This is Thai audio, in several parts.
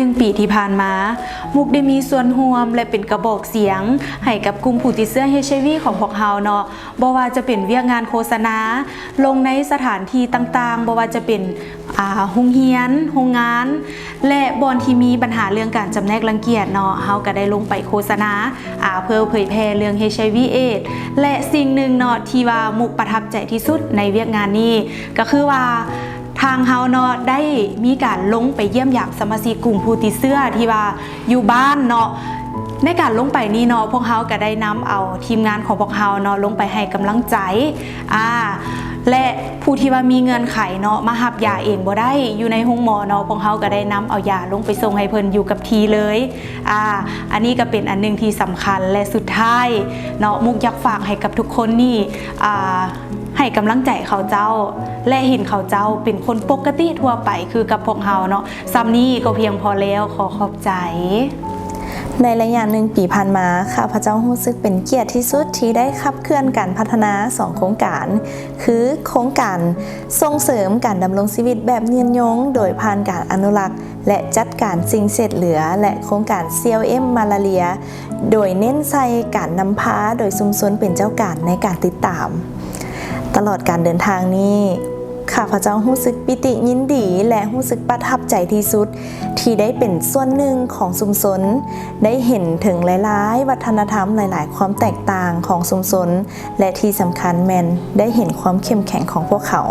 1 ปีที่ผ่านมามุกได้มีส่วนร่วมและเป็นกระบอกเสียงให้กับกลุ่มผู้ติดเชื้อ HIV ของพวกเฮาเนาะบ่ว่าจะเป็นเวียกงานโฆษณาลงในสถานที่ต่างๆบ่ว่าจะเป็นโรงเรียนโรงงานและบ่อนที่มีปัญหาเรื่องการจำแนกรังเกียจเนาะเฮาก็ได้ลงไปโฆษณาเพื่อเผยแพร่เรื่อง HIV AIDS และสิ่งหนึ่งเนาะที่ว่ามุกประทับใจที่สุดในเวียกงานนี้ก็คือว่าทางเฮาเนาะได้มีการลงไปเยี่ยมยามสมาชิกกลุ่มผู้ติดเชื้อที่ว่าอยู่บ้านเนาะในการลงไปนี้เนาะพวกเฮาก็ได้นำเอาทีมงานของพวกเฮาเนาะลงไปให้กำลังใจและผู้ที่ว่ามีเงินไขเนาะมาหับยาเองบ่ได้อยู่ในห้องหมอเนาะพวกเฮาก็ได้นำเอายาลงไปส่งให้เพิ่นอยู่กับทีเลยอันนี้ก็เป็นอันนึงที่สำคัญและสุดท้ายเนาะมุกอยากฝากให้กับทุกคนนี่ให้กำลังใจเขาเจ้าและเห็นเขาเจ้าเป็นคนปกติทั่วไปคือกับพวกเฮาเนาะซ้ำนี้ก็เพียงพอแล้วขอขอบใจในระยะ1 ปีผ่านมาข้าพเจ้ารู้สึกเป็นเกียรติที่สุดที่ได้ขับเคลื่อนการพัฒนา2โครงการคือโครงการส่งเสริมการดำรงชีวิตแบบยืนยงโดยผ่านการอนุรักษ์และจัดการสิ่งเศษเหลือและโครงการ CLM มาลาเรียโดยเน้นใส่การนำพาโดยชุมชนเป็นเจ้าการในการติดตามตลอดการเดินทางนี้ข้าพเจ้ารู้สึกปิติยินดีและรู้สึกประทับใจที่สุดที่ได้เป็นส่วนหนึ่งของชุมชนได้เห็นถึงหลายๆวัฒนธรรมหลายๆความแตกต่างของชุมชนและที่สำคัญแม่นได้เห็นความเข้มแข็งของพวกเขา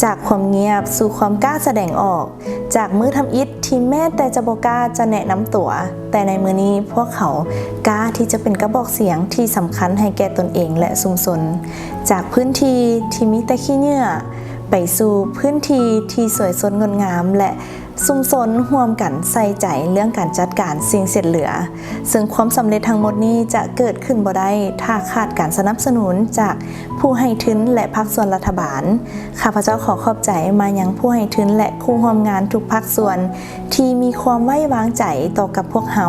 จากความเงียบสู่ความกล้าแสดงออกจากมือทำอิฐที่แม้แต่จะบ่กล้าจะแนะนำตัวแต่ในมือนี้พวกเขากล้าที่จะเป็นกระบอกเสียงที่สำคัญให้แก่ตนเองและชุมชนจากพื้นที่ที่มีแต่ขี้เหงื่อไปสู่พื้นที่ที่สวยสดงดงามและชุมชนร่วมกันใส่ใจเรื่องการจัดการสิ่งเศษเหลือซึ่งความสำเร็จทั้งหมดนี้จะเกิดขึ้นบ่ได้ถ้าขาดการสนับสนุนจากผู้ให้ทุนและภาคส่วนรัฐบาลข้าพเจ้าขอขอบใจมายังผู้ให้ทุนและผู้ร่วมงานทุกภาคส่วนที่มีความไว้วางใจต่อกับพวกเฮา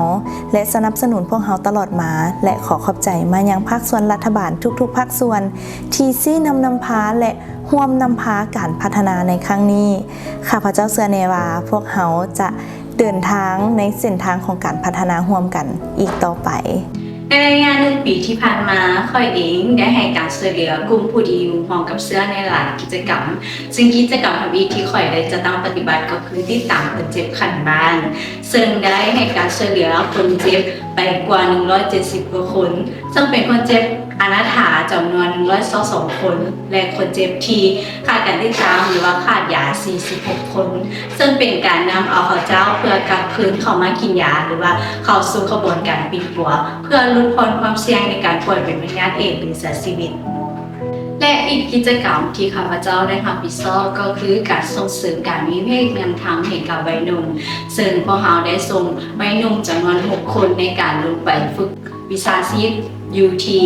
และสนับสนุนพวกเฮาตลอดมาและขอขอบใจมายังภาคส่วนรัฐบาลทุกๆภาคส่วนที่ซี้นำพาและร่วมนำพาการพัฒนาในครั้งนี้ข้าพเจ้าเชื่อแน่ว่าพวกเขาจะเดินทางในเส้นทางของการพัฒนาร่วมกันอีกต่อไปในรายงาน1 ปีที่ผ่านมาค่อยเองได้ให้การช่วยเหลือกลุ่มผู้ที่อยู่ร่วมกับเชื้อในหลายกิจกรรมซึ่งกิจกรรมทำอีกที่ค่อยได้จะต้องปฏิบัติก็คือติดตามคนเจ็บขันบ้านซึ่งได้ให้การช่วยเหลือคนเจ็บไปกว่า170 กว่าคนซึ่งเป็นคนเจ็บอนาถาจำนวน122 คนและคนเจ็บที่ขาดการติดตามหรือว่าขาดยา46 คนซึ่งเป็นการนำเอาเขาเจ้าเพื่อกลับคืนเข้ามากินยาหรือว่าเข้าสู่กระบวนการปิดปัวเพื่อลดพ้นความเสี่ยงในการป่วยเป็นพยาธิเอดส์หรือเสียชีวิตและอีกกิจกรรมที่ข้าพเจ้าได้รับผิดชอบก็คือการส่งเสริมการมีเพศเงินทางให้กับวัยหนุ่มซึ่งพวกเราได้ส่งวัยหนุ่มจำนวน6 คนในการลงไปฝึกวิชาชีพอยู่ที่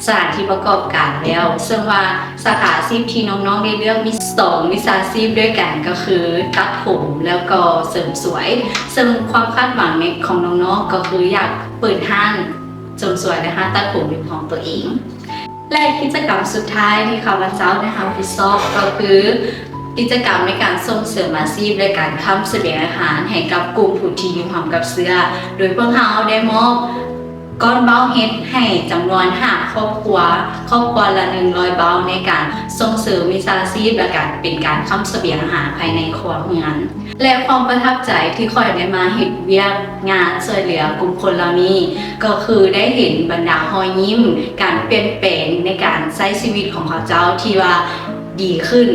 สถานที่ประกอบการแล้วซึ่งว่าสาขาอาชีพที่น้องๆได้เลือกมี2วิชาชีพด้วยกันก็คือตัดผมแล้วก็เสริมสวยซึ่งความคาดหวังของน้องๆก็คืออยากเปิดห้างเสริมสวยนะคะตัดผมเป็นของตัวเองและกิจกรรมสุดท้ายที่ข้าพเจ้าได้รับผิดชอบก็คือกิจกรรมในการส่งเสริมอาชีพในการค้ำเสบียงอาหารให้กับกลุ่มผู้ที่อยู่ร่วมกับเชื้อโดยพวกเราได้มอบก้อนเบ้าเฮ็ดให้จำนวน5 ครอบครัวละ100 เบ้าในการส่งเสริมวิชาชีพและการเป็นการค้ำเสบียงอาหารภายในครัวเรือนและความประทับใจที่ค่อยได้มาเฮ็ดเวียกงานช่วยเหลือกลุ่มคนเหล่านี้ก็คือได้เห็นบรรดารอยยิ้มการเปลี่ยนแปลงในการใช้ชีวิตของเขาเจ้าที่ว่าดีขึ้น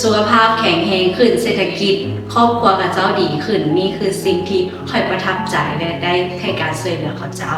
สุขภาพแข็งแรงขึ้นเศรษฐกิจครอบครัวกับเจ้าดีขึ้นนี่คือสิ่งที่ค่อยประทับใจและได้ให้การช่วยเหลือเขาเจ้า